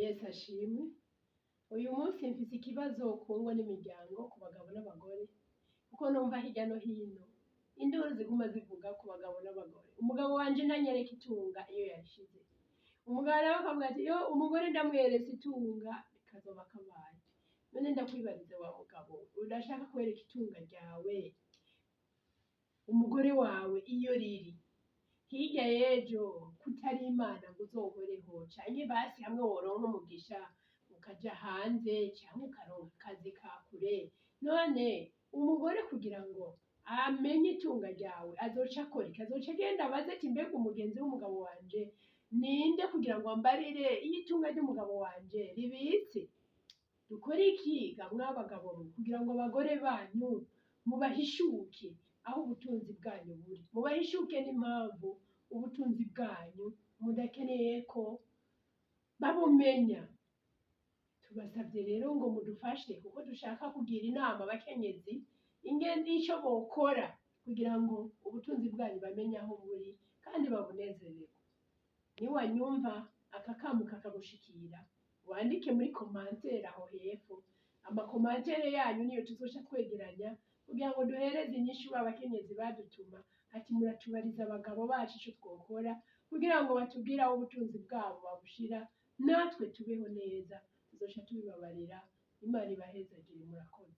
Yesu ashimwe. Uyu munsi mfise ikibazo ku ngo n'imiryango, ku bagabo n'abagore, kuko numva hirya no hino induru ziguma zivuga ku bagabo n'abagore. Umugabo wanje ntanyereka itunga iyo yarishize, umugabo nawe akavuga ati yo umugore ndamweretse itunga kazoba kabaye. None ndakwibariza wa mugabo, udashaka kwereka itunga ryawe umugore wawe iyo riri, hirya y'ejo kutari Imana ngo uzohoreho, canke basi hamwe woronka umugisha ukaja hanze canke ukaronka akazi ka kure. None umugore kugira ngo amenye itunga ryawe azoca akora iki? Azoca agenda abaze ati mbega umugenzi w'umugabo wanje ninde kugira ngo ambarire iyo itunga ry'umugabo wanje ribitse? Dukore iki ga mwabagabo kugira ngo abagore banyu mubahishuke aho ubutunzi bwanyu buri, mubahishuke n'impamvu ubutunzi bwanyu mudakeneye ko babumenya. Tubasavye rero ngo mudufashe, kuko dushaka kugira inama abakenyezi ingene ico bokora kugira ngo ubutunzi bwanyu bamenye aho buri kandi babunezererwe. Niwanyumva aka kamo kakagushikira, wandike muri commentaire aho hepfo. Amakomantere yanyu niyo tuzoca twegeranya kugira ngo duhereze inyishu abakenyezi badutuma ati muratubariza abagabo bacu ico twokora kugira ngo batubwire aho ubutunzi bwabo babushira, natwe tubeho neza. Tuzoca tubibabarira. Imana ibahezagire, murakoze.